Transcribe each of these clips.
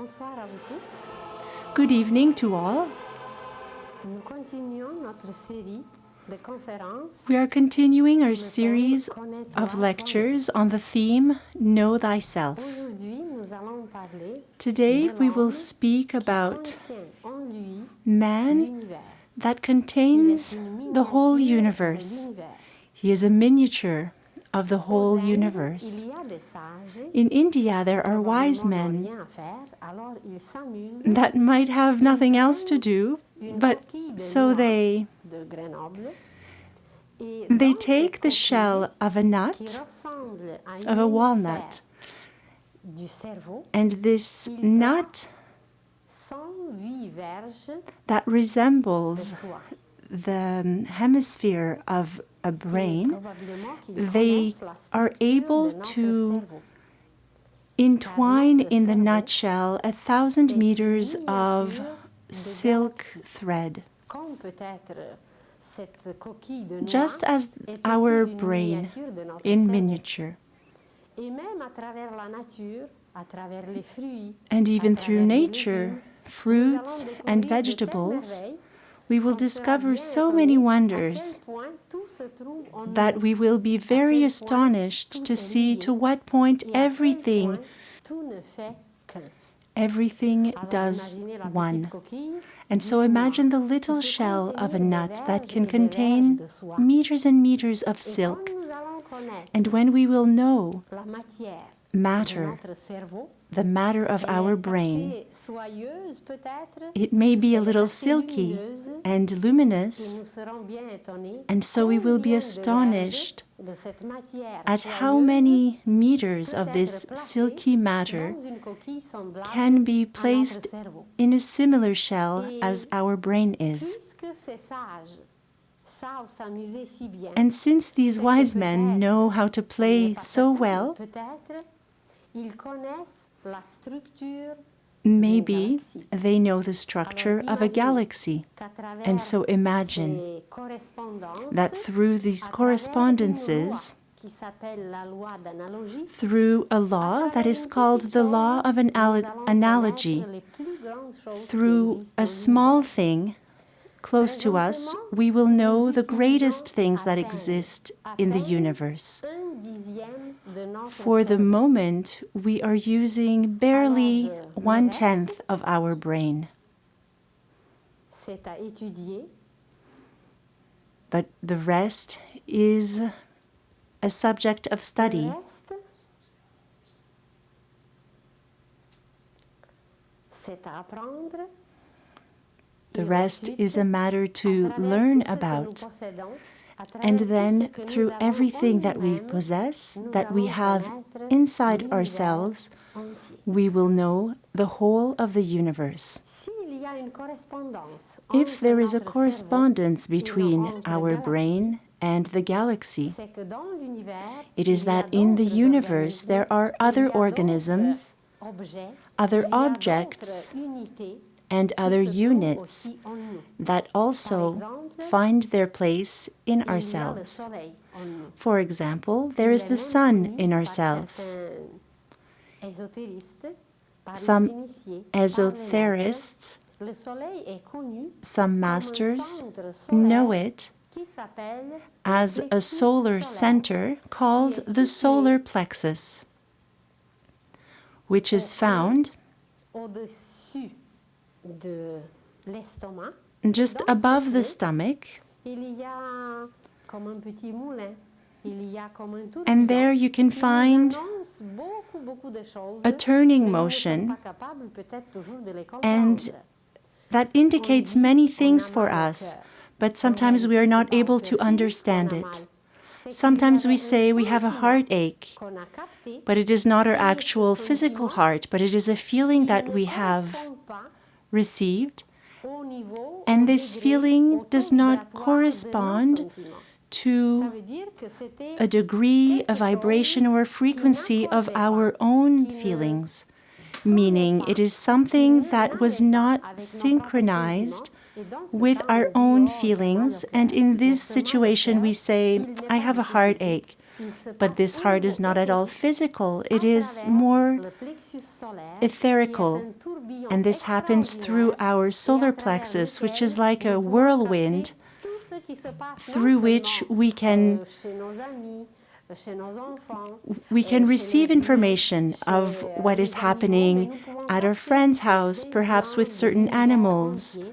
Bonsoir à vous tous. Good evening to all. Nous continuons notre série de conférences. We are continuing our series of lectures on the theme Know Thyself. Aujourd'hui, nous allons parler Today de we will l'homme speak qui about contient en lui man l'univers. that Il contains est une the whole miniature de universe. l'univers. He is a miniature of the whole Aux Indes, universe. il y a des sages In India, there are wise probablement n'ont men rien à faire, alors ils s'amusent. that might have nothing else to do, Une but coquille de so noix they de Grenoble. Et they dans take cette the coquille, shell of a qui nut, ressemble à une of a hémisphère walnut, du cerveau, and this il nut 108 verges that de resembles soie. the hemisphere of a Et brain, probablement qu'ils they connaissent la are structure able de notre to cerveau. entwine notre in the cerveau nutshell 1,000 est une meters of miniature de silk galaxie. thread. Comme peut-être cette coquille de noix Just as est our aussi une brain miniature de notre in cerveau. miniature. Et même à travers la nature, à travers les fruits, And even à through travers les nature, légumes, fruits nous allons and découvrir de telles vegetables, merveilles we will qu'on sera discover bien so étonné many à quel wonders point tout se trouve en that nous, we will be à very quel point astonished tout to est see lié to what point et à quel everything point tout ne fait qu'un. everything Alors does imaginez la one. petite coquille And so d'une noix imagine the qui little peut shell of a contenir des nut that verges can et des verges contain de soie. meters and meters of Et quand silk. nous allons connaître And when we will know la matière de matter, notre cerveau, the matter of elle our est brain, assez soyeuse peut-être, it may be a elle est little assez silky lumineuse, and et luminous, nous serons bien étonnés and so we will be combien de verges astonished de cette matière at how soyeuse many meters peut of être this placée silky matter dans une coquille semblable can be à notre placed cerveau. in a similar shell Et as our brain is. puisque ces sages savent s'amuser si bien, And since these c'est que wise men peut-être, know how to on n'est play pas so certain, well, peut-être ils connaissent la structure maybe d'une galaxie. they know the structure Alors of a imaginez galaxy. qu'à travers And so imagine ces correspondances, that through these à travers une correspondences, loi qui s'appelle la loi d'analogie, through a law that is called the law of an analogy, through a small thing close to us, we will know the greatest things that exist in the universe. For the moment, we are using barely 1/10 of our brain. But the rest is a subject of study. The rest is a matter to learn about. And then, through everything that we possess, that we have inside ourselves, we will know the whole of the universe. If there is a correspondence between our brain and the galaxy, it is that in the universe there are other organisms, other objects, and other units that also find their place in ourselves. For example, there is the sun in ourselves. Some esoterists, some masters know it as a solar center called the solar plexus, which is found just above the stomach, and there you can find a turning motion, and that indicates many things for us, but sometimes we are not able to understand it. Sometimes we say we have a heartache, but it is not our actual physical heart, but it is a feeling that we have received, and this feeling does not correspond to a degree, a vibration, or a frequency of our own feelings, meaning it is something that was not synchronized with our own feelings, and in this situation we say, I have a heartache, But this heart is not at all physical. It is more etherical. And this happens through our solar plexus, which is like a whirlwind through which we can receive information of what is happening at our friend's house, perhaps with certain animals,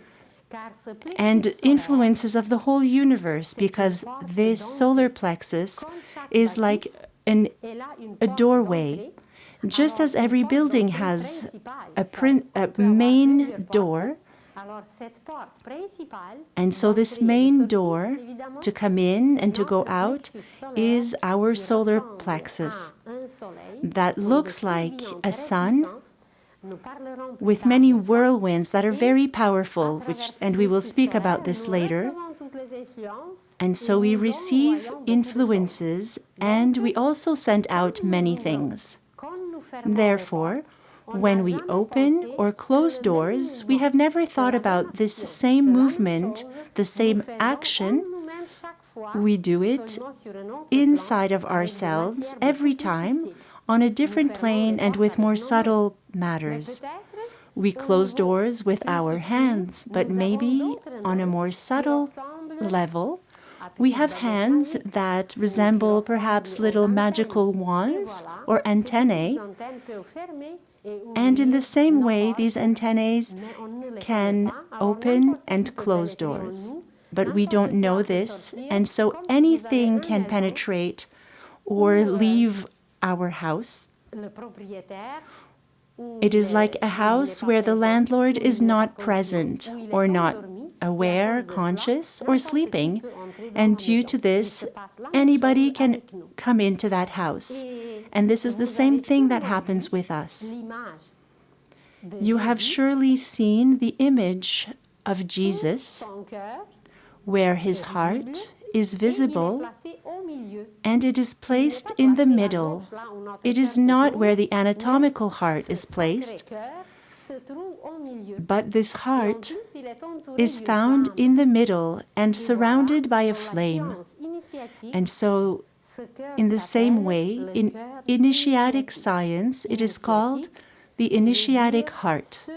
and influences of the whole universe, because this solar plexus is like a doorway. Just as every building has a main door, and so this main door to come in and to go out is our solar plexus that looks like a sun with many whirlwinds that are very powerful, and we will speak about this later. And so we receive influences, and we also send out many things. Therefore, when we open or close doors, we have never thought about this same movement, the same action. We do it inside of ourselves every time, on a different plane and with more subtle matters. We close doors with our hands, but maybe on a more subtle level, we have hands that resemble perhaps little magical wands or antennae. And in the same way, these antennae can open and close doors. But we don't know this, and so anything can penetrate or leave our house. It is like a house where the landlord is not present or not aware, conscious, or sleeping. And due to this, anybody can come into that house. And this is the same thing that happens with us. You have surely seen the image of Jesus, where his heart is visible, and it is placed in the middle. It is not where the anatomical heart is placed, but this heart is found in the middle and surrounded by a flame. And so, in the same way, in initiatic science, it is called the initiatic heart.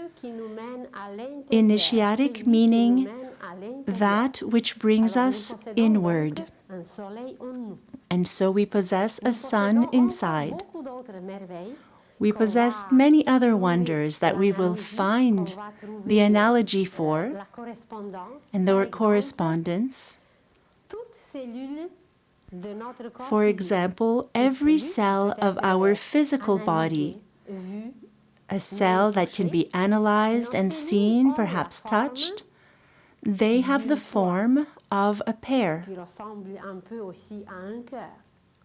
Initiatic meaning that which brings us inward. And so we possess a sun inside. We possess many other wonders that we will find the analogy for and the correspondence. For example, every cell of our physical body, a cell that can be analyzed and seen, perhaps touched, they have the form of a pear,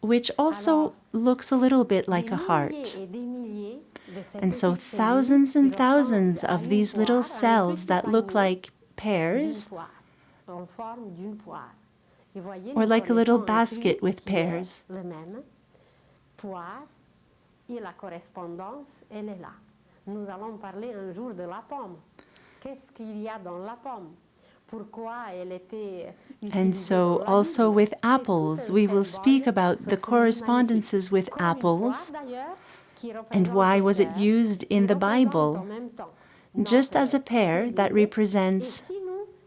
which also looks a little bit like a heart. And so thousands and thousands of these little cells that look like pears, or like a little basket with pears. Nous allons parler un jour de la pomme. Qu'est-ce qu'il y a dans la pomme? Pourquoi elle était utilisée? And so also with apples, we will speak about the correspondences with apples and why was it used in the Bible, just as a pear that represents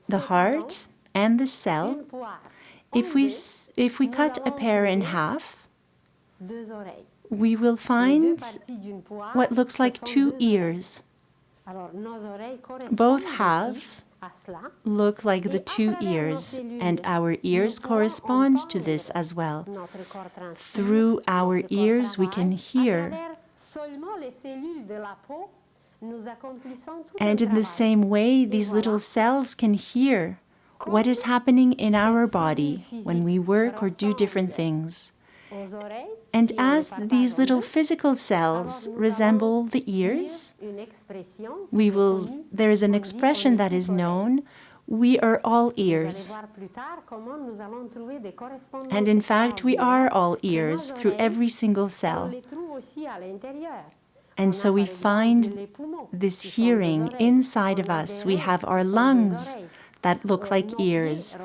the heart and the cell. If we cut a pear in half, we will find what looks like two ears. Both halves look like the two ears, and our ears correspond to this as well. Through our ears we can hear. And in the same way, these little cells can hear what is happening in our body when we work or do different things. And as these little physical cells resemble the ears, there is an expression that is known, we are all ears. And in fact, we are all ears through every single cell. And so we find this hearing inside of us. We have our lungs that look like ears.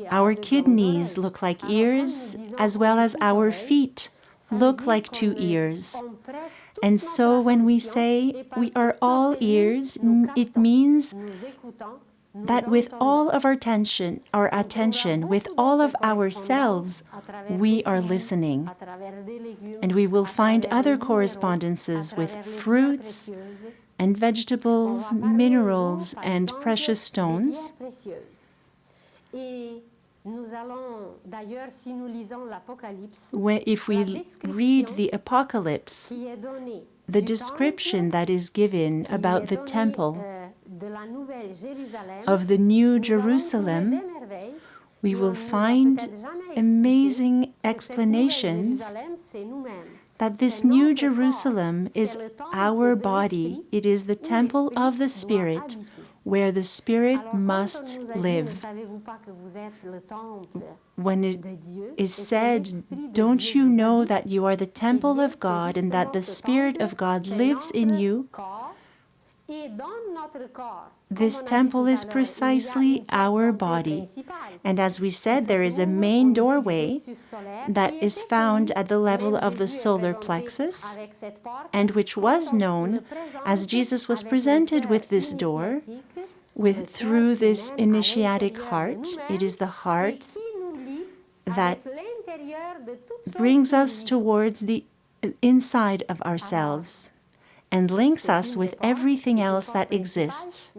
Our kidneys look like ears, as well as our feet look like two ears. And so when we say we are all ears, it means that with all of our attention, with all of ourselves, we are listening. And we will find other correspondences with fruits and vegetables, minerals, and precious stones. If we read the Apocalypse, the description that is given about the temple of the New Jerusalem, we will find amazing explanations that this New Jerusalem is our body. It is the temple of the Spirit, where the Spirit must live. When it is said, don't you know that you are the temple of God and that the Spirit of God lives in you? This temple is precisely our body. And as we said, there is a main doorway that is found at the level of the solar plexus, and which was known as Jesus was presented with this door, through this initiatic heart. It is the heart that brings us towards the inside of ourselves and links us with everything else that exists.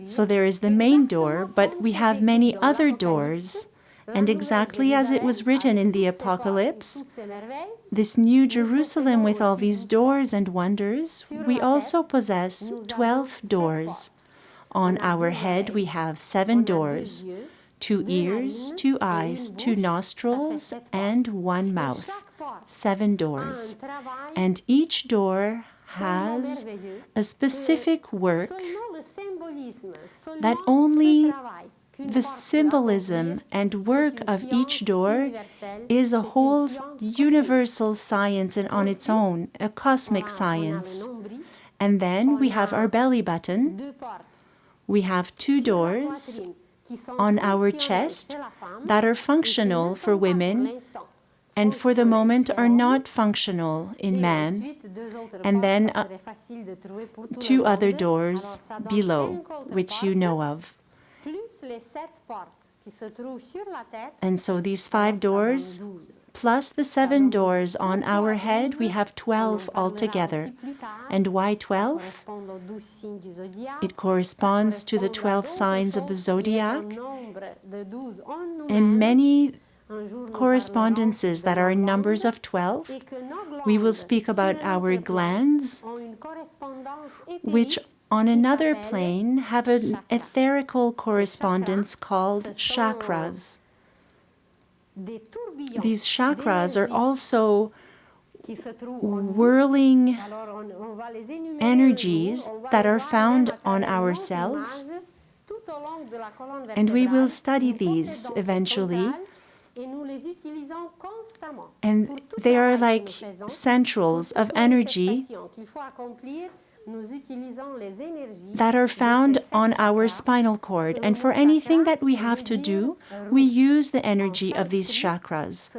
So there is the main door, but we have many other doors. And exactly as it was written in the Apocalypse, this New Jerusalem with all these doors and wonders, we also possess 12 doors. On our head we have 7 doors, 2 ears, 2 eyes, 2 nostrils, and 1 mouth. 7 doors. And each door has a specific work that only the symbolism and work of each door is a whole universal science and on its own, a cosmic science. And then we have our belly button. We have 2 doors on our chest that are functional for women and for the moment are not functional in man. And then 2 other doors below, which you know of. And so these 5 doors, plus the 7 doors on our head, we have 12 altogether. And why 12? It corresponds to the 12 signs of the zodiac and many correspondences that are in numbers of 12. We will speak about our glands, which on another plane have an etherical correspondence called chakras. These chakras are also whirling energies that are found on ourselves, and we will study these eventually. And they are like centrals of energy that are found on our spinal cord. And for anything that we have to do, we use the energy of these chakras.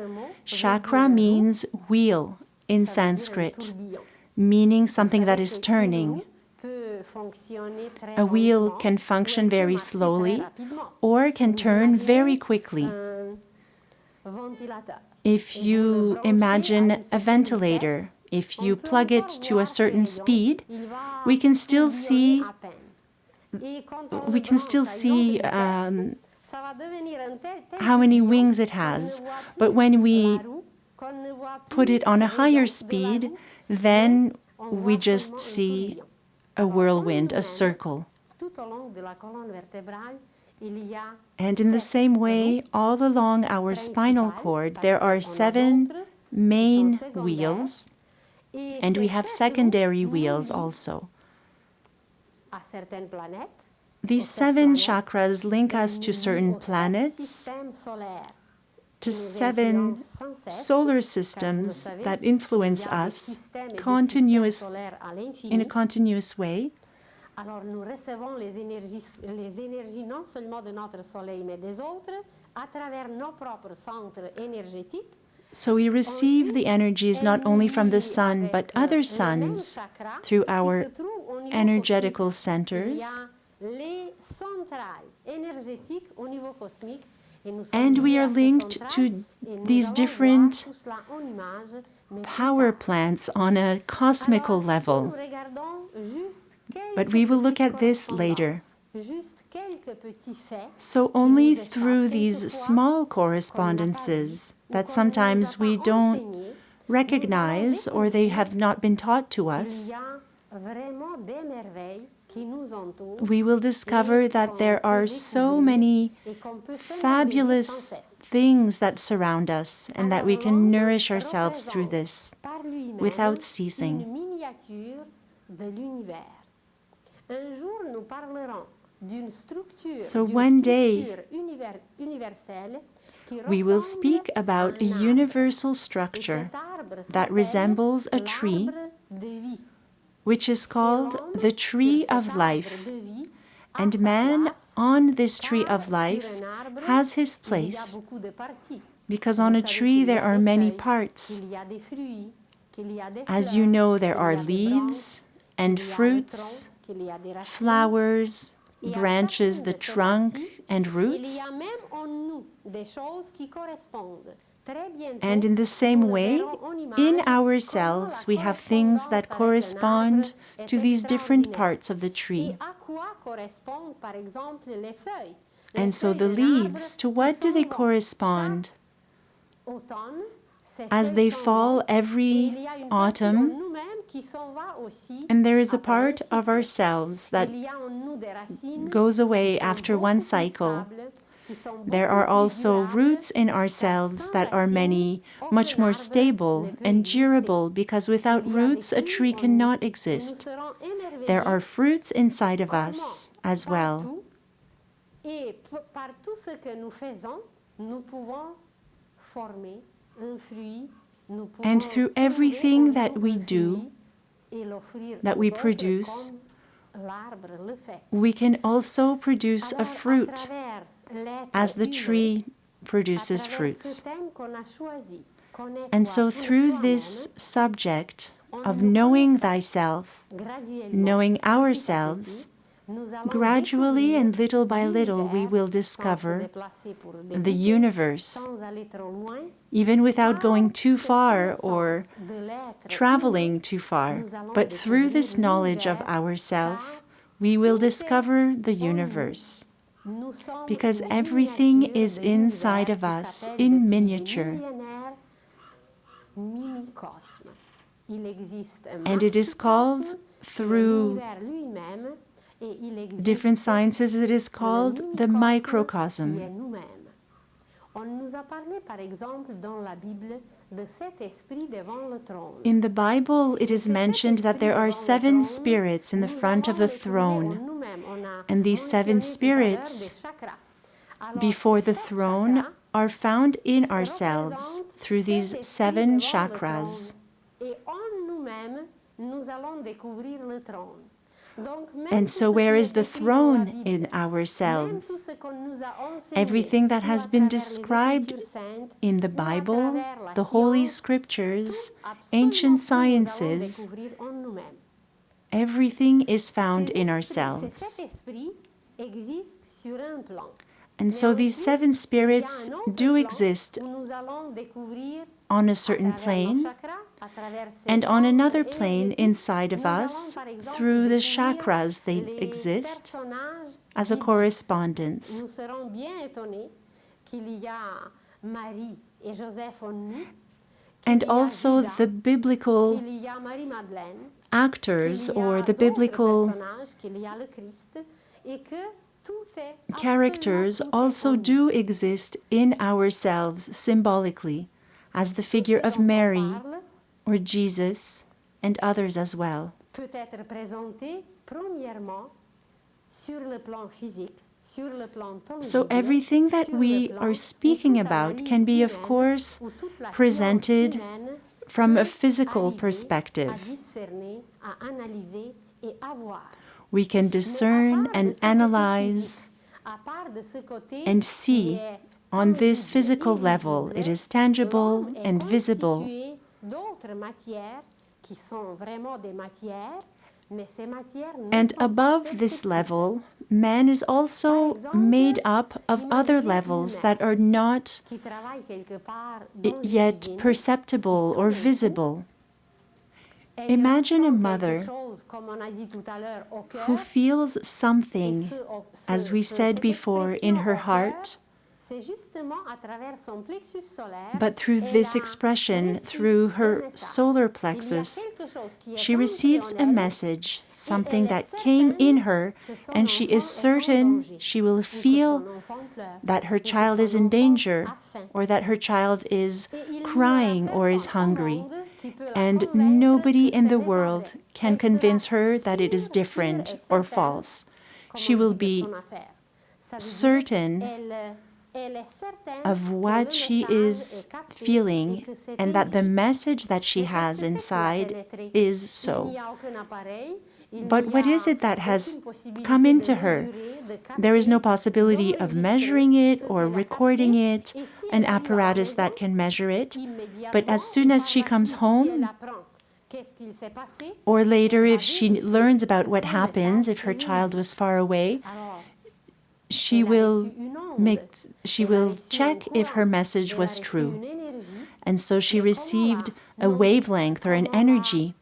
Chakra means wheel in Sanskrit, meaning something that is turning. A wheel can function very slowly or can turn very quickly. If you imagine a ventilator, if you plug it to a certain speed, we can still see how many wings it has. But when we put it on a higher speed, then we just see a whirlwind, a circle. And in the same way, all along our spinal cord, there are 7 main wheels, and we have secondary wheels also. These 7 chakras link us to certain planets, to 7 solar systems that influence us in a continuous way. Alors nous recevons les énergies non seulement de notre soleil, mais des autres, à travers nos propres centres énergétiques. So we receive the energies not only from the sun, but other suns through our energetical centers. And we are linked to these different power plants on a cosmical level. But we will look at this later. So only through these small correspondences that sometimes we don't recognize or they have not been taught to us, we will discover that there are so many fabulous things that surround us and that we can nourish ourselves through this without ceasing. So one day we will speak about a universal structure that resembles a tree, which is called the tree of life. And man on this tree of life has his place, because on a tree there are many parts. As you know, there are leaves and fruits, flowers, branches, the trunk, and roots. And in the same way, in ourselves, we have things that correspond to these different parts of the tree. And so the leaves, to what do they correspond? As they fall every autumn, and there is a part of ourselves that goes away after one cycle. There are also roots in ourselves that are much more stable and durable, because without roots a tree cannot exist. There are fruits inside of us as well. And through everything that we do, that we produce, we can also produce a fruit, as the tree produces fruits. And so through this subject of knowing thyself, knowing ourselves, gradually and little by little we will discover the universe, even without going too far or traveling too far. But through this knowledge of ourself, we will discover the universe, because everything is inside of us in miniature. And it is called, through different sciences, it is called the microcosm. In the Bible, it is mentioned that there are 7 spirits in the front of the throne. And these 7 spirits before the throne are found in ourselves through these 7 chakras. And so where is the throne in ourselves? Everything that has been described in the Bible, the Holy Scriptures, ancient sciences, everything is found in ourselves. And so these 7 spirits do exist on a certain plane, and on another plane inside of us, through the chakras, they exist as a correspondence. And also the biblical actors or the biblical characters also do exist in ourselves symbolically, as the figure of Mary or Jesus and others as well. So everything that we are speaking about can be, of course, presented from a physical perspective, We can discern and analyze and see on this physical level. It is tangible and visible. And above this level, man is also made up of other levels that are not yet perceptible or visible. Imagine a mother who feels something, as we said before, in her heart, but through this expression, through her solar plexus, she receives a message, something that came in her, and she is certain she will feel that her child is in danger, or that her child is crying or is hungry. And nobody in the world can convince her that it is different or false. She will be certain of what she is feeling and that the message that she has inside is so. But what is it that has come into her? There is no possibility of measuring it or recording it, an apparatus that can measure it. But as soon as she comes home, or later if she learns about what happens if her child was far away, she will check if her message was true. And so she received a wavelength or an energy.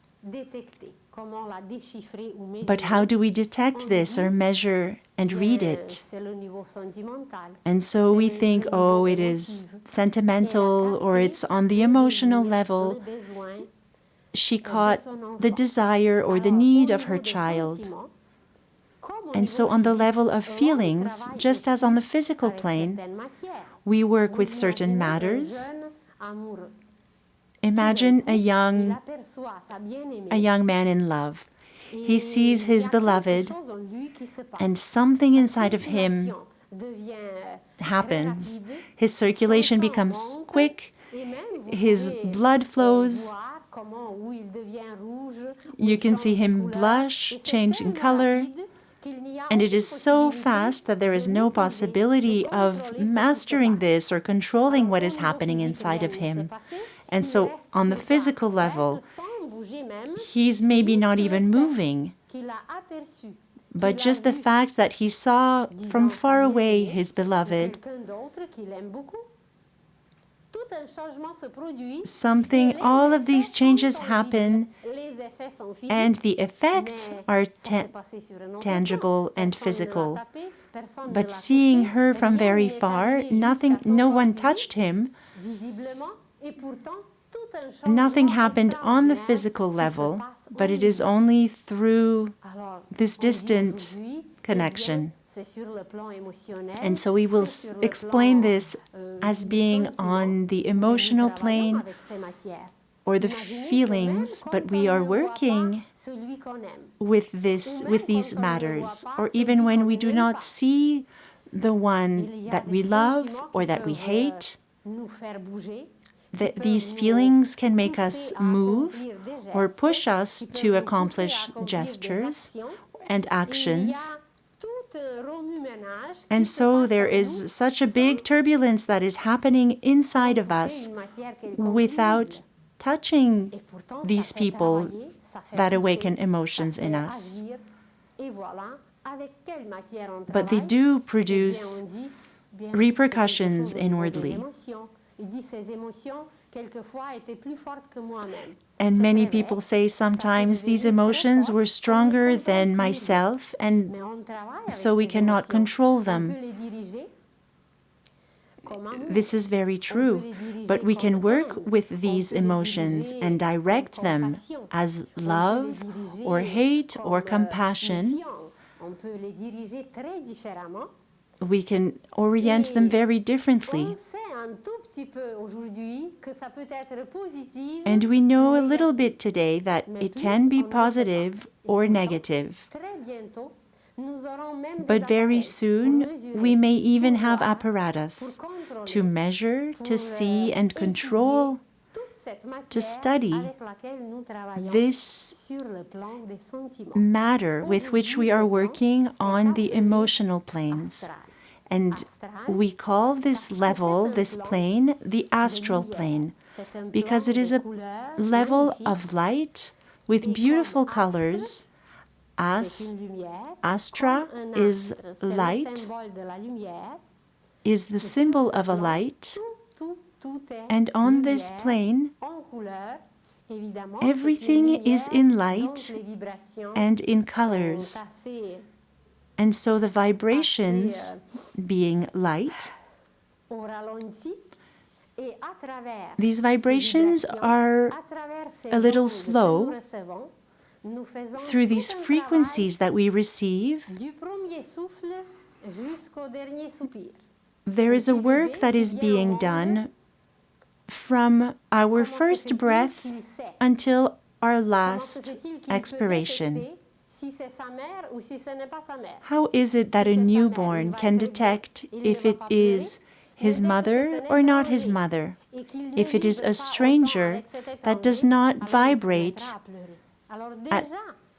But how do we detect this or measure and read it? And so we think, oh, it is sentimental or it's on the emotional level. She caught the desire or the need of her child. And so on the level of feelings, just as on the physical plane, we work with certain matters. Imagine a young man in love. He sees his beloved, and something inside of him happens. His circulation becomes quick, his blood flows. You can see him blush, change in color. And it is so fast that there is no possibility of mastering this or controlling what is happening inside of him. And so on the physical level, he's maybe not even moving. But just the fact that he saw from far away his beloved, all of these changes happen, and the effects are tangible and physical. But seeing her from very far, no one touched him. Nothing happened on the physical level, but it is only through this distant connection. And so we will explain this as being on the emotional plane or the feelings, but we are working with these matters, or even when we do not see the one that we love or that we hate. These feelings can make us move or push us to accomplish gestures and actions. And so there is such a big turbulence that is happening inside of us without touching these people that awaken emotions in us. But they do produce repercussions inwardly. And many people say sometimes these emotions were stronger than myself, and so we cannot control them. This is very true, but we can work with these emotions and direct them as love or hate or compassion. We can orient them very differently. And we know a little bit today that it can be positive or negative. But very soon, we may even have apparatus to measure, to see, and control to study this matter with which we are working on the emotional planes. And we call this level, this plane, the astral plane, because it is a level of light with beautiful colors. Astra is light, is the symbol of a light, and on this plane, everything is in light and in colors. And so the vibrations, being light, these vibrations are a little slow. Through these frequencies that we receive, there is a work that is being done from our first breath until our last expiration. How is it that a newborn can detect if it is his mother or not his mother? If it is a stranger that does not vibrate at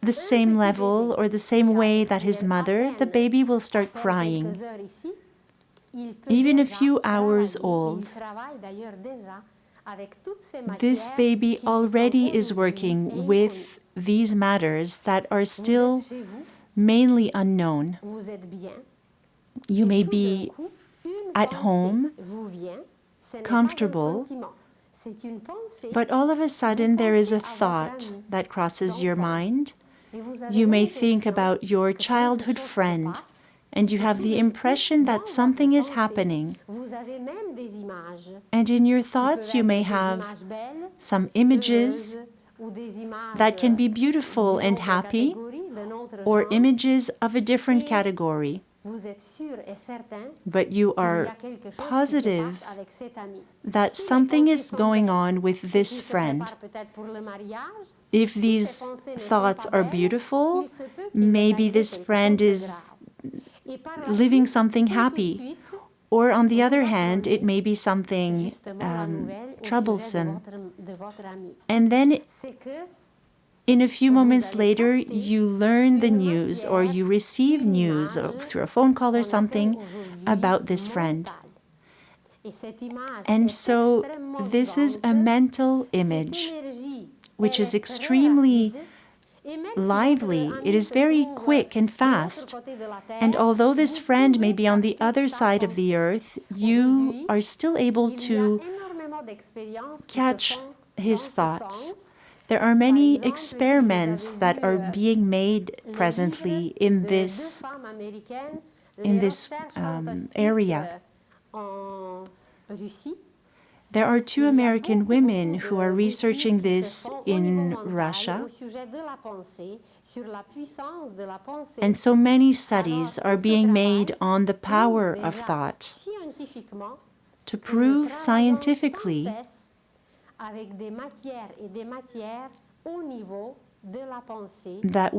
the same level or the same way that his mother, the baby will start crying. Even a few hours old, this baby already is working with these matters that are still mainly unknown. You may be at home, comfortable, but all of a sudden there is a thought that crosses your mind. You may think about your childhood friend, and you have the impression that something is happening. And in your thoughts you may have some images that can be beautiful and happy, or images of a different category. But you are positive that something is going on with this friend. If these thoughts are beautiful, maybe this friend is living something happy. Or on the other hand, it may be something troublesome. And then in a few moments later, you learn the news or you receive news through a phone call or something about this friend. And so this is a mental image, which is extremely lively. It is very quick and fast. And although this friend may be on the other side of the earth, you are still able to catch his thoughts. There are many experiments that are being made presently in this area. There are 2 American women who are researching this in Russia. And so many studies are being made on the power of thought to prove scientifically that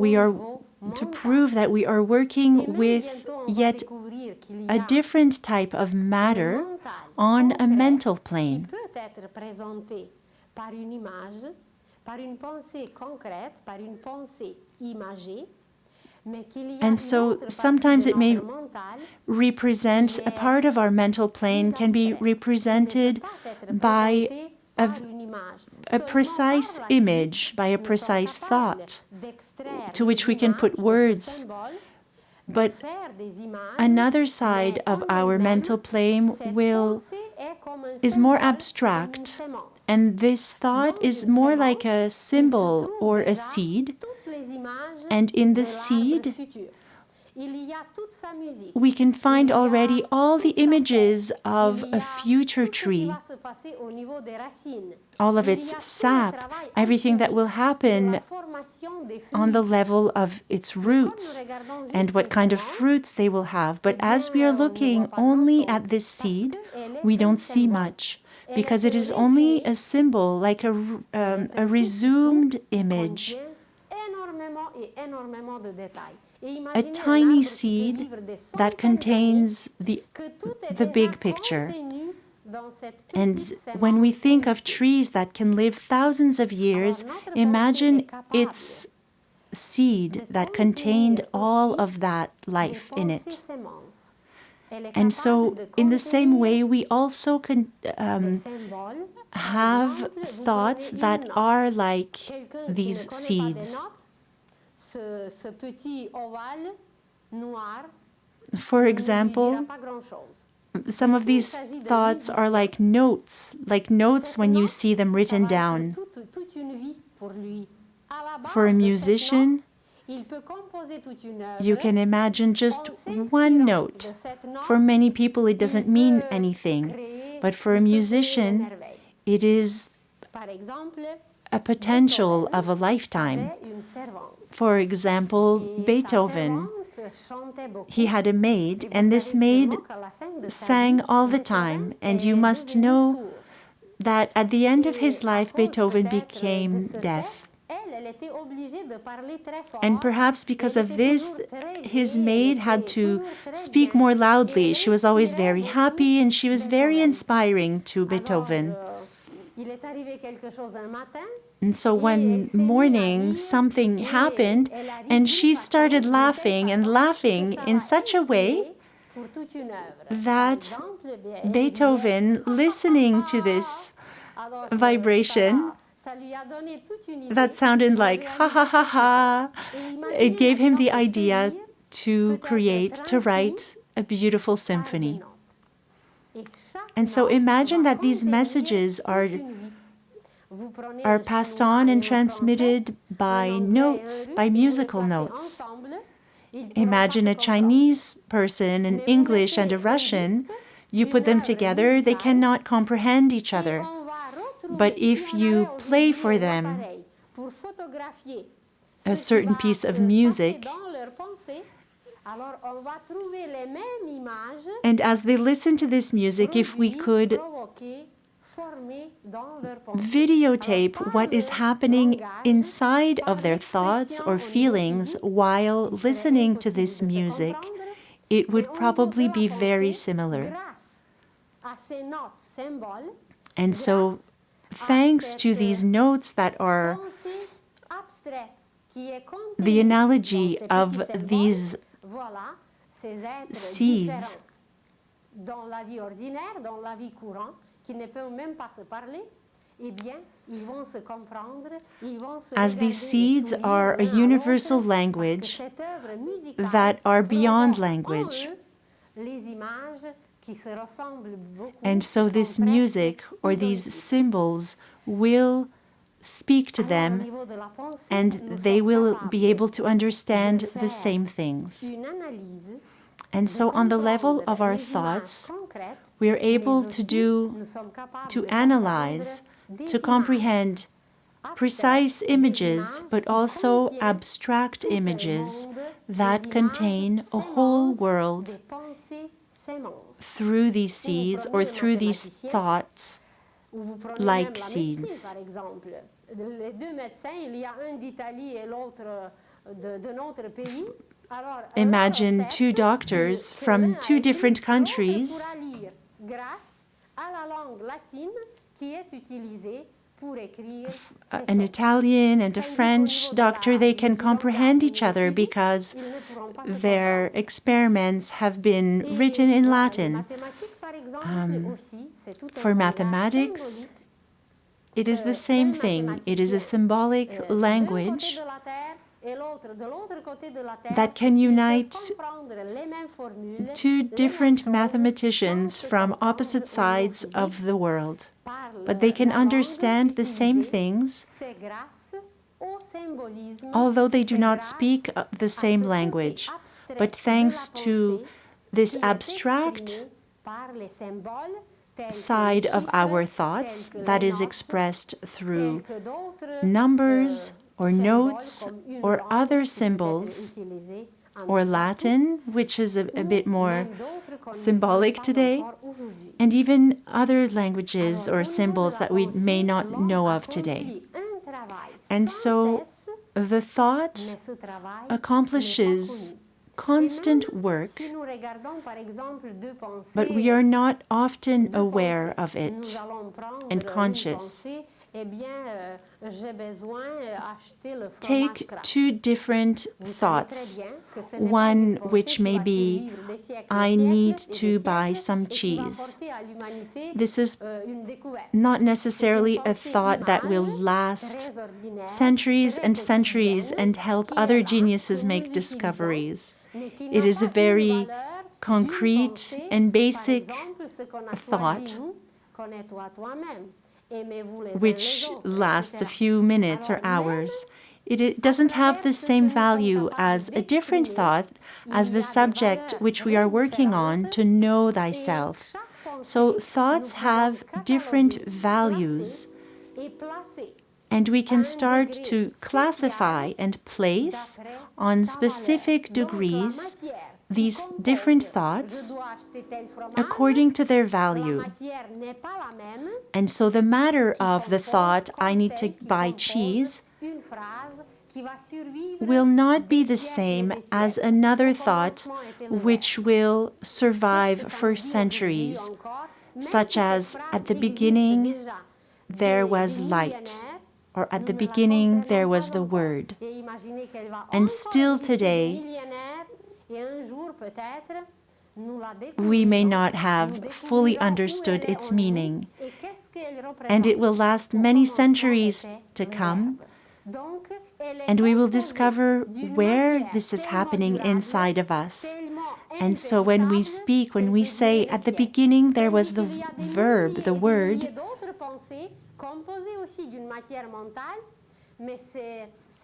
we are working with yet a different type of matter on a mental plane. And so sometimes it may represent a part of our mental plane can be represented by a precise image, by a precise thought to which we can put words. But another side of our mental plane is more abstract, and this thought is more like a symbol or a seed. And in the seed, we can find already all the images of a future tree, all of its sap, everything that will happen on the level of its roots, and what kind of fruits they will have. But as we are looking only at this seed, we don't see much, because it is only a symbol, like a resumed image. A tiny seed that contains the big picture. And when we think of trees that can live thousands of years, imagine its seed that contained all of that life in it. And so, in the same way, we also can have thoughts that are like these seeds. For example, some of these thoughts are like notes when you see them written down. For a musician, you can imagine just one note. For many people, it doesn't mean anything. But for a musician, it is a potential of a lifetime. For example, Beethoven, he had a maid, and this maid sang all the time. And you must know that at the end of his life, Beethoven became deaf. And perhaps because of this, his maid had to speak more loudly. She was always very happy, and she was very inspiring to Beethoven. And so one morning, something happened, and she started laughing and laughing in such a way that Beethoven, listening to this vibration, that sounded like ha ha ha ha, it gave him the idea to write a beautiful symphony. And so imagine that these messages are passed on and transmitted by notes, by musical notes. Imagine a Chinese person, an English and a Russian. You put them together, they cannot comprehend each other. But if you play for them a certain piece of music, and as they listen to this music, if we could videotape what is happening inside of their thoughts or feelings while listening to this music, it would probably be very similar. And so, thanks to these notes that are the analogy of these seeds, as these seeds are a universal language that are beyond language. And so this music or these symbols will speak to them, and they will be able to understand the same things. And so on the level of our thoughts, we are able to analyze, to comprehend precise images, but also abstract images that contain a whole world through these seeds or through these thoughts like seeds. Imagine two doctors from two different countries. An Italian and a French doctor, they can comprehend each other because their experiments have been written in Latin. For mathematics, it is the same thing. It is a symbolic language that can unite two different mathematicians from opposite sides of the world. But they can understand the same things, although they do not speak the same language. But thanks to this abstract side of our thoughts that is expressed through numbers or notes or other symbols, or Latin, which is a bit more symbolic today, and even other languages or symbols that we may not know of today. And so the thought accomplishes constant work, Si nous regardons par exemple deux pensées, but we are not often aware of nous it allons prendre and une conscious. pensée, eh bien, j'ai besoin d'acheter le fromage Take gras. two different Vous savez thoughts. très bien que ce n'est pas One une pensée which qui may va be, survivre des siècles, I des need siècles et to des buy siècles, some et qui va cheese. apporter à l'humanité This is une découverte. not C'est une necessarily a pensée thought that will image, last très ordinaire, centuries très and centuries quotidienne, and help qui est other là, geniuses que make nous utilisons, discoveries. mais qui It n'a is a pas une very valeur concrete d'une pensée, and par basic exemple, ce qu'on a thought choisi, nous, connais-toi toi-même, aimez-vous les uns which les autres, lasts a etc. few minutes or Alors, hours. It doesn't have the same value as a different thought as the subject which we are working on, to know thyself. So thoughts have different values, and we can start to classify and place on specific degrees these different thoughts according to their value. And so the matter of the thought, I need to buy cheese, will not be the same as another thought which will survive for centuries, such as at the beginning there was light, or at the beginning there was the Word. And still today, we may not have fully understood its meaning, and it will last many centuries to come, and we will discover where this is happening inside of us. And so when we speak, when we say, at the beginning there was the verb, the word,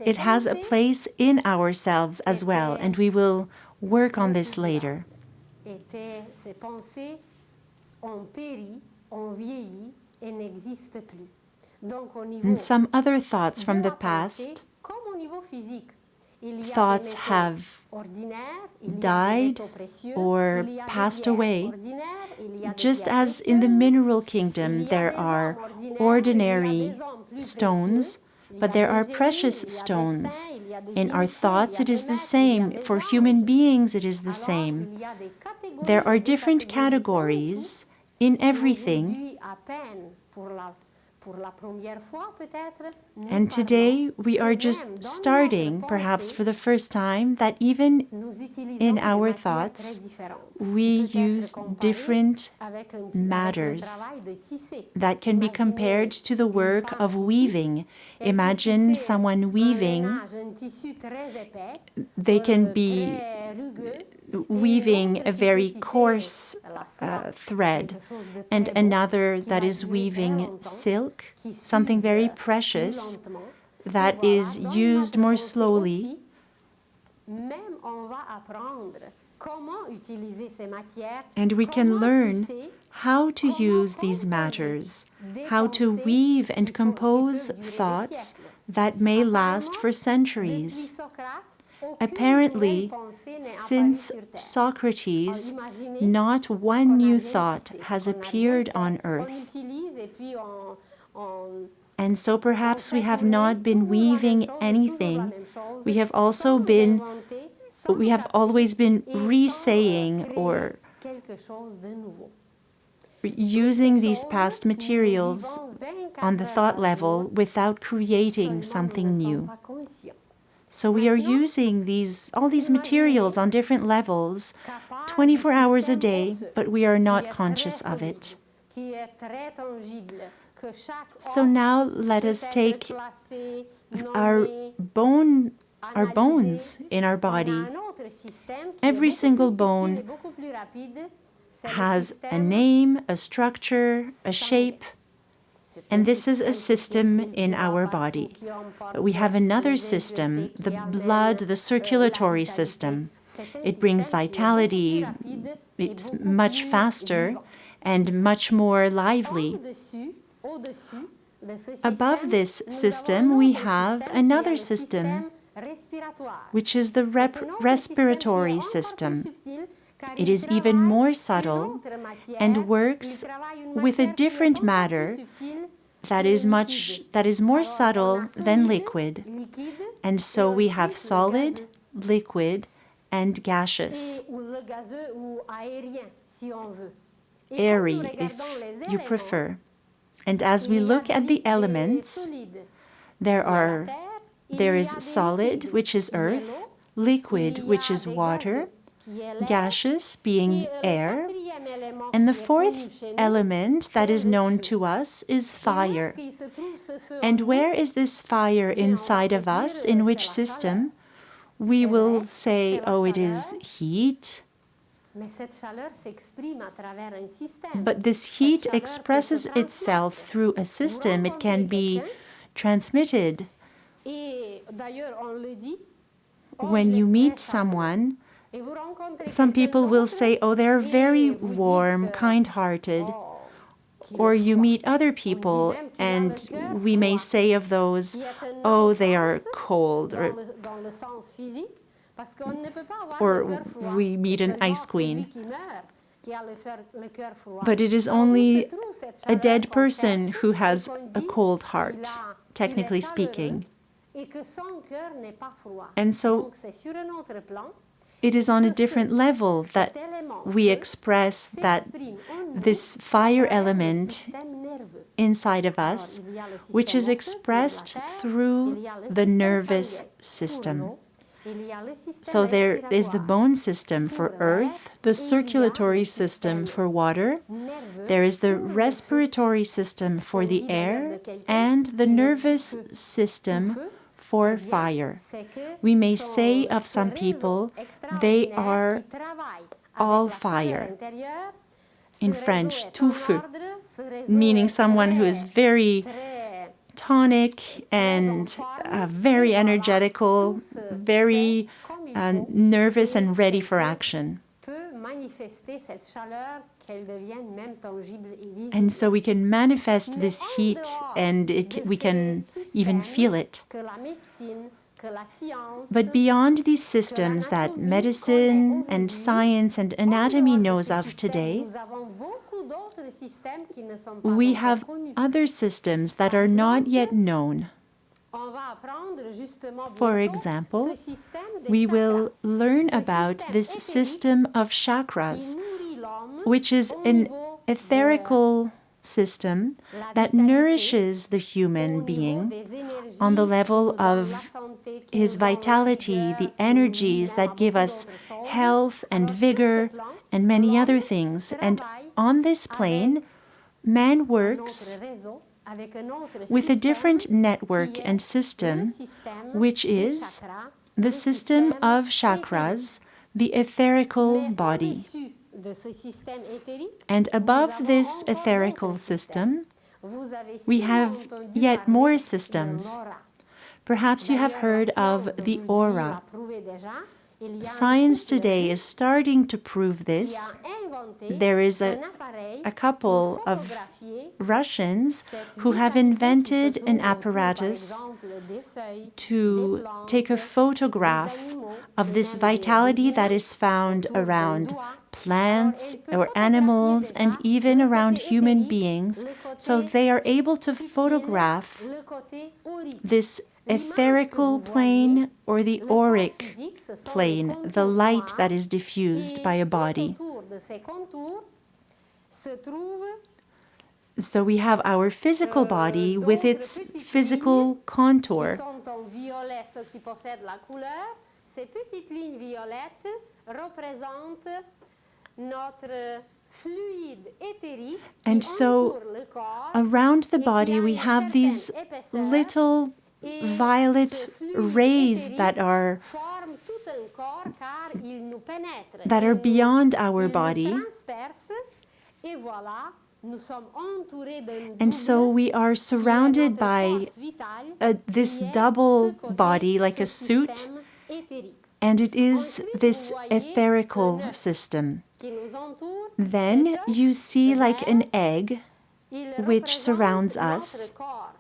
it has a place in ourselves as well, and we will work on this later. And some other thoughts from the past, thoughts have died or passed away. Just as in the mineral kingdom there are ordinary stones, but there are precious stones. In our thoughts it is the same. For human beings it is the same. There are different categories in everything. And today we are just starting, perhaps for the first time, that even in our thoughts we use different matters that can be compared to the work of weaving. Imagine someone weaving. They can be weaving a very coarse thread, and another that is weaving silk, something very precious that is used more slowly. And we can learn how to use these matters, how to weave and compose thoughts that may last for centuries. Apparently, since Socrates, not one new thought has appeared on earth. And so perhaps we have not been weaving anything. We have always been re-saying or using these past materials on the thought level without creating something new. So we are using all these materials on different levels 24 hours a day, but we are not conscious of it. So now let us take our bones in our body. Every single bone has a name, a structure, a shape, and this is a system in our body. But we have another system, the blood, the circulatory system. It brings vitality, it's much faster and much more lively. Above this system, we have another system, which is the respiratory system. It is even more subtle and works with a different matter that is more subtle than liquid. And so we have solid, liquid, and gaseous, ou le gazeux ou aérien, si on veut. Et quand nous airy regardons if les you éléments, prefer. And as we il y a look at the vide et elements, solide. there Il y a la are terre, il there y is a des solid, liquides, which is qui est earth, l'eau, liquid, il y which a is des water, gazeux, qui est l'air, gaseous et being le air, quatrième élément and the qui est connu fourth chez nous, element that c'est is le known feu. to us is Et où est-ce fire. qu'il se trouve ce feu en And nous? where is this fire Bien, on va inside se of dire, us? In c'est which la chaleur. system? We C'est will vrai, say, c'est la oh, it chaleur. is heat. Mais cette chaleur s'exprime à travers un système. But this Cette heat chaleur peut expresses se itself transmettre. through a Vous system. It can rencontrez be quelqu'un, transmitted. et d'ailleurs on le dit, oh, When il you est meet très chaleureux. someone, Et vous rencontrez some quelqu'un people will d'autre, say, oh, they're very et vous warm, dites, kind-hearted. oh, qu'il Or est you froid. meet other On dit people même qu'il a le and cœur we may froid, say of those, qui est un oh, they are non-sens cold. dans le sens physique, parce qu'on ne peut pas avoir Or le cœur froid. we meet C'est an seulement ice queen. celui qui meurt qui a le cœur froid. But it is Alors, où se only trouve cette a chaleur dead qu'on person cherche who et has qu'on a dit cold qu'il heart, technically est chaleureux speaking. et que son cœur n'est pas froid. And so Donc c'est sur un autre plan. it is on a Ce different feu, level that cet élément we feu express that s'exprime en nous this à fire travers le element système nerveux. inside of Alors, us, il y a le which système is osseux pour la expressed terre, through il y a le the système nervous sanguin pour system. l'eau, il y a le système So there is the respiratoire bone system pour for l'air, earth, the et il y a circulatory le system système for water, nerveux there is the pour le feu. respiratory system for On the dit d'ailleurs air, de quelqu'un and the qu'il est nervous feu, system tout feu. for Eh bien, fire. c'est que We may son say of ce some réseau people, they extraordinaire are qui travaille all avec la chaleur fire. intérieure, ce In réseau French, est tout en feu, ordre, ce réseau meaning est someone who is très, very très tonic and very energetical, very nervous and ready for action. peut manifester cette chaleur qu'elle devienne même tangible et visible. And so we can manifest this heat and we can even feel it. Que la médecine, que la science, But beyond these systems that medicine and science and anatomy knows of today, nous avons beaucoup d'autres systèmes qui ne sont pas we encore have connus. other systems that are not yet known. On va apprendre justement For bientôt example, ce système des we chakras will learn Ce about système this éthérique system of qui chakras, nourrit l'homme which is au an niveau etherical system la that vitalité, nourishes the au human niveau being des énergies on the qui level nous donnent of la santé, qui his nous donnent la vitality, vigueur, the qui nous energies mènent à that give beaucoup us d'autres choses. health and Alors, sur ce vigor plan, and many other l'homme things. And travaille on this plane, man un works autre réseau, avec un autre with a système different network qui est and le système, système which des is chakras, the le system système of éthérique. chakras, the etherical Mais body. au-dessus de ce système éthérique, And nous above avons this encore etherical d'autres system, Vous avez we sûrement have entendu yet parler more de systems. l'aura. Perhaps you have D'ailleurs, heard la of science the aujourd'hui aura. l'a prouvé déjà. Il y a un Science couple today is starting to prove qui this. a inventé There is un appareil a couple pour of photographier Russians cette who have vitalité invented qui se an trouve autour, apparatus par exemple, des feuilles, to des plantes, take a photograph des animaux, of et this même des vitality that humains is found autour d'un around doigt. plants Alors, elle peut or photographier animals déjà and even le around côté human éthérique, beings. le côté So they are able to subtil, photograph le côté aurique. this L'image que etherical vous plane voyez, or the le corps auric physique, ce sont les plane, the contours light noirs, that is diffused et by a tout body. autour de ces contours se trouvent So we have our physical body with its physical qui contour. sont en violet, ceux qui possèdent la couleur. Ces petites lignes violettes représentent notre fluide éthérique qui And so entoure le corps around the et qui body a we une have these certaine épaisseur, little et violet ce fluide rays éthérique that are forme tout un corps car il nous pénètre, that il are nous- beyond our il nous body. transperce, et voilà, nous sommes entourés d'un And so double we are qui est surrounded notre by force vitale, this qui est double ce côté, body like ce a suit, système éthérique and it is Ensuite, this vous voyez etherical un œuf system. qui nous entoure. Then Cet œuf, you see le like an verre, egg il which représente surrounds notre us. corps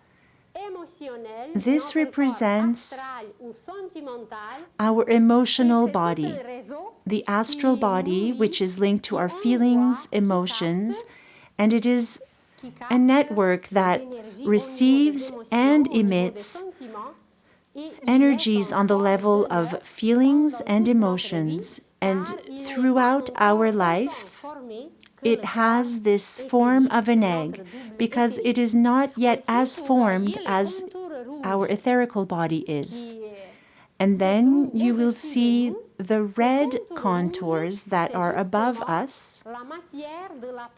émotionnel, This notre represents corps astral ou sentimental, our et emotional c'est tout body, un réseau the astral qui body, nourrit, which is linked to qui our envoie, feelings, qui emotions, capte, and it is qui a capte network les that énergies au niveau des receives émotions, and au niveau des emits sentiments, energies on the level of feelings and emotions, and throughout our life, it has this form of an egg because it is not yet as formed as our etherical body is. And then you will see the red contours that are above us,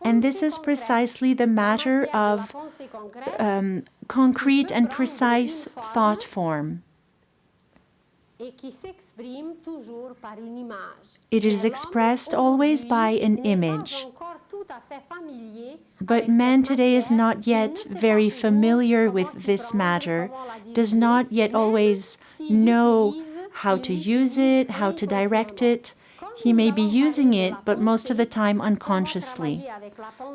and this is precisely the matter of concrete and precise thought form. It is expressed always by an image. But man today is not yet very familiar with this matter, does not yet always know how to use it, how to direct it. He may be using it, but most of the time unconsciously.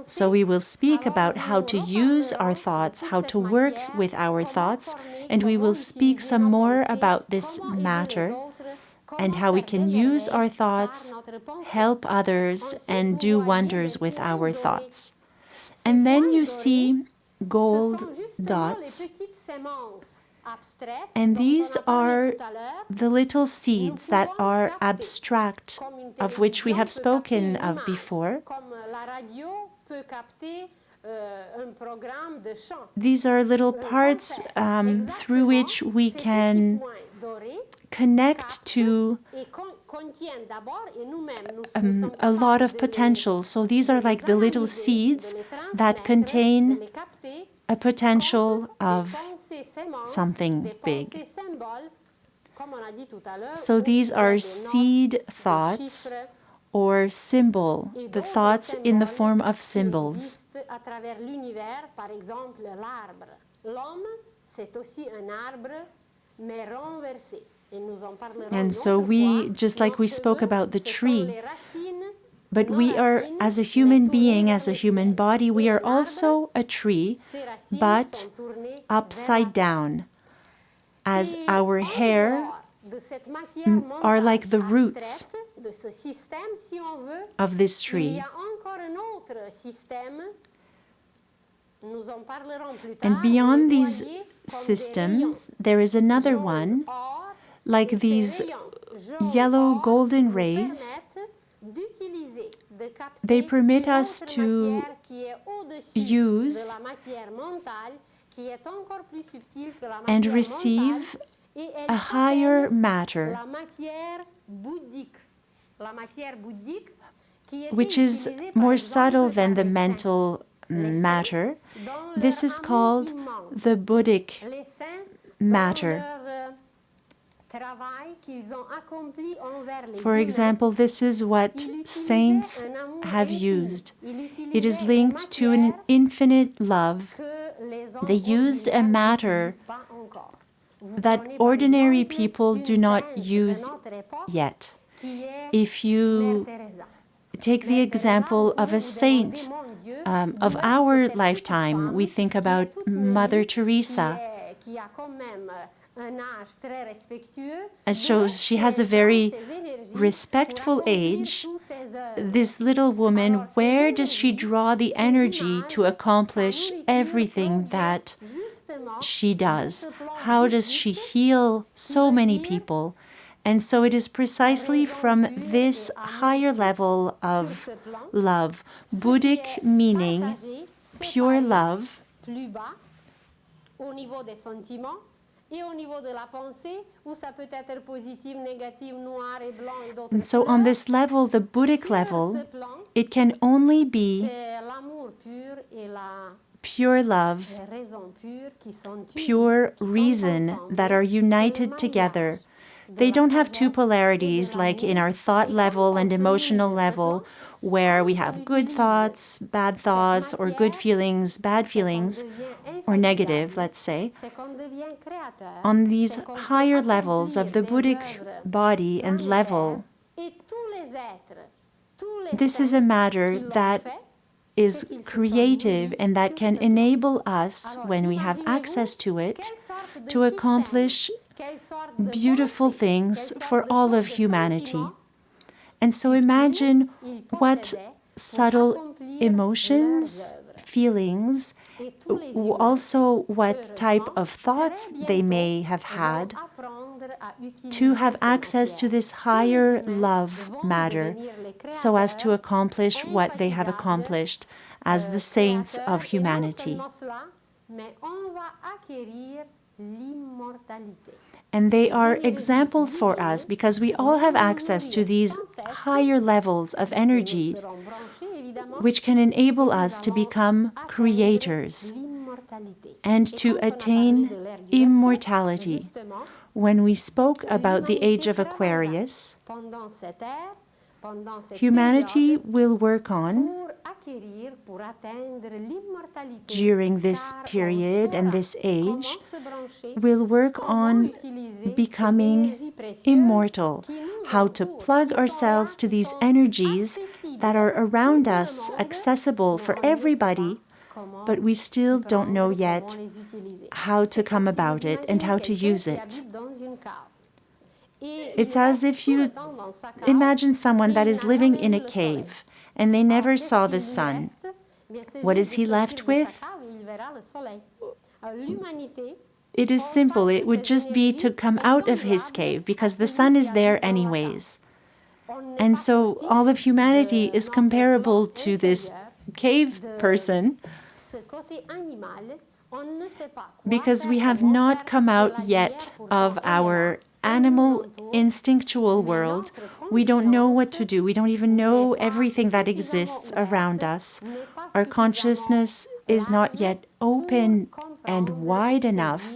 So we will speak about how to use our thoughts, how to work with our thoughts, and we will speak some more about this matter and how we can use our thoughts, help others, and do wonders with our thoughts. And then you see gold dots, and these are the little seeds that are abstract, of which we have spoken of before. These are little parts through which we can connect to a lot of potential. So these are like the little seeds that contain a potential of something big. So these are seed thoughts or symbol, the thoughts in the form of symbols. And so we, just like we spoke about the tree, but we are, as a human being, as a human body, we are also a tree, but upside down, as our hair are like the roots of this tree. And beyond these systems, there is another one, like these yellow golden rays. They permit us to use and receive a higher matter, which is more subtle than the mental matter. This is called the Buddhic matter. For example, this is what saints have used. It is linked to an infinite love. They used a matter that ordinary people do not use yet. If you take the example of a saint of our lifetime, we think about Mother Teresa. And so she has a very respectful age. This little woman, where does she draw the energy to accomplish everything that she does? How does she heal so many people? And so it is precisely from this higher level of love, Buddhic meaning pure love, and so on this level, the Buddhic level, it can only be pure love, pure reason that are united together. They don't have two polarities like in our thought level and emotional level, where we have good thoughts, bad thoughts, or good feelings, bad feelings, or negative, let's say. On these higher levels of the Buddhic body and level, this is a matter that is creative and that can enable us, when we have access to it, to accomplish beautiful things for all of humanity. And so imagine what subtle emotions, feelings, also what type of thoughts they may have had, to have access to this higher love matter so as to accomplish what they have accomplished as the saints of humanity. And they are examples for us because we all have access to these higher levels of energy which can enable us to become creators and to attain immortality. When we spoke about the age of Aquarius, humanity will work on, during this period and this age, will work on becoming immortal, how to plug ourselves to these energies that are around us, accessible for everybody, but we still don't know yet how to come about it and how to use it. It's as if you imagine someone that is living in a cave and they never saw the sun. What is he left with? It is simple. It would just be to come out of his cave because the sun is there anyways. And so all of humanity is comparable to this cave person because we have not come out yet of our animal instinctual world. We don't know what to do. We don't even know everything that exists around us. Our consciousness is not yet open and wide enough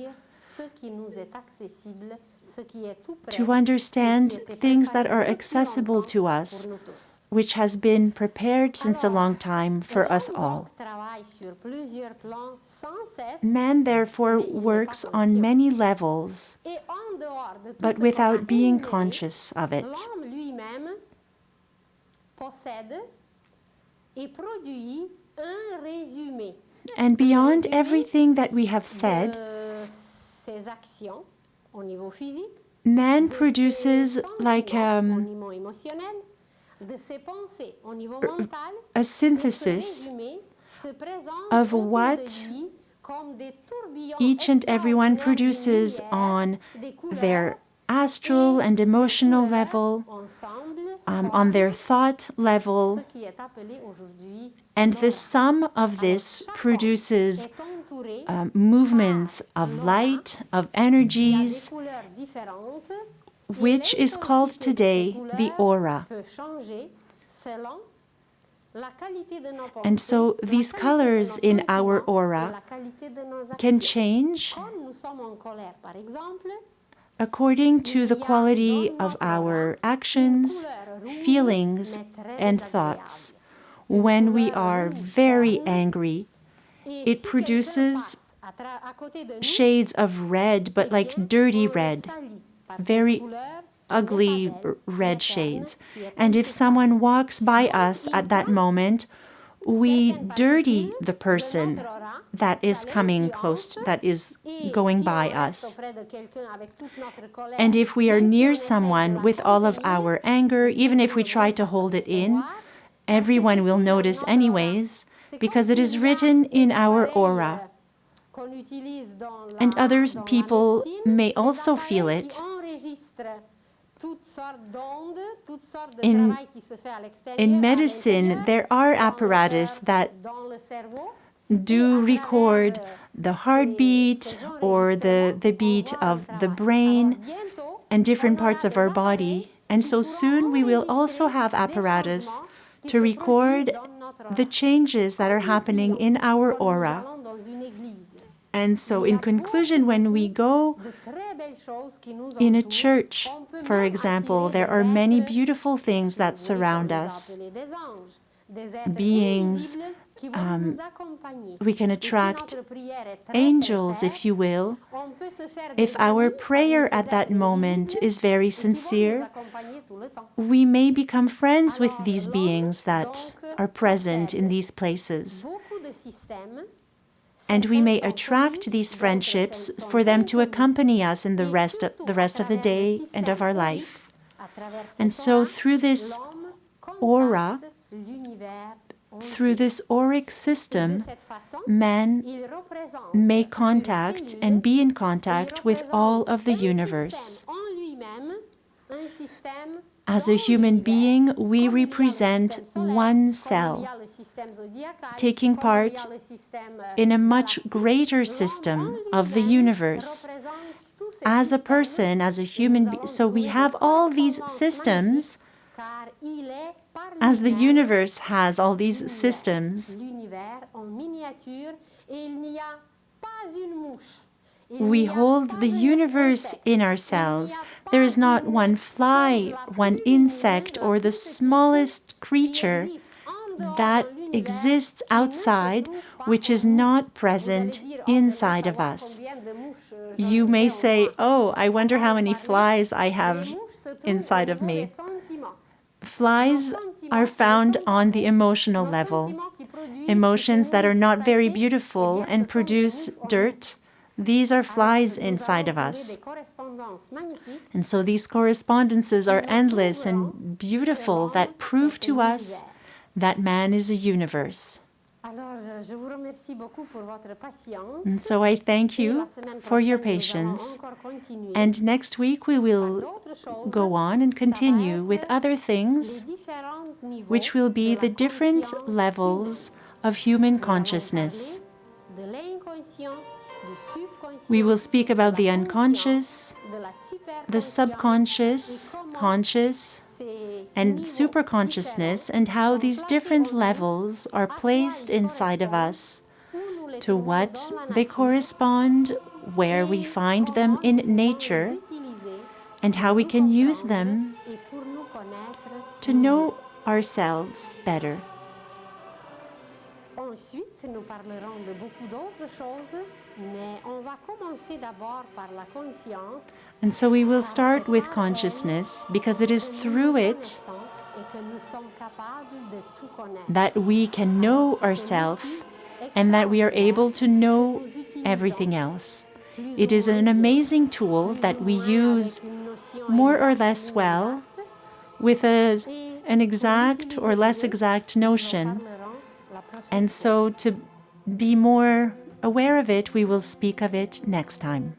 to understand things that are accessible to us, which has been prepared since a long time for us all. Man, therefore, works on many levels, but without being conscious of it. And beyond everything that we have said, man produces like a synthesis of what each and everyone produces on their astral and emotional level, on their thought level, and the sum of this produces movements of light, of energies, which is called today the aura. And so these colors in our aura can change according to the quality of our actions, feelings, and thoughts. When we are very angry, it produces shades of red, but like dirty red, very ugly red shades. And if someone walks by us at that moment, we dirty the person that is coming close, that is going by us. And if we are near someone with all of our anger, even if we try to hold it in, everyone will notice anyways, because it is written in our aura. And other people may also feel it. In medicine, there are apparatus that do record the heartbeat or the beat of the brain and different parts of our body. And so soon we will also have apparatus to record the changes that are happening in our aura. And so in conclusion, when we go in a church, for example, there are many beautiful things that surround us. Beings, we can attract angels, if you will. If our prayer at that moment is very sincere, we may become friends with these beings that are present in these places. And we may attract these friendships for them to accompany us in the rest of the day and of our life. And so through this aura, through this auric system, man may contact and be in contact with all of the universe. As a human being, we represent one cell, taking part in a much greater system of the universe. As a person, as a human being, so we have all these systems, as the universe has all these systems. We hold the universe in ourselves. There is not one fly, one insect, or the smallest creature that exists outside which is not present inside of us. You may say, oh, I wonder how many flies I have inside of me. Flies are found on the emotional level. Emotions that are not very beautiful and produce dirt. These are flies inside of us. And so these correspondences are endless and beautiful that prove to us that man is a universe. And so I thank you for your patience. And next week we will go on and continue with other things, which will be the different levels of human consciousness. We will speak about the unconscious, the subconscious, conscious, and superconsciousness, and how these different levels are placed inside of us, to what they correspond, where we find them in nature, and how we can use them to know ourselves better. Ensuite, nous parlerons de beaucoup d'autres choses, mais on va commencer d'abord par la conscience. And so we will start with consciousness, because it is through it that we can know ourselves and that we are able to know everything else. It is an amazing tool that we use more or less well with an exact or less exact notion. And so to be more aware of it, we will speak of it next time.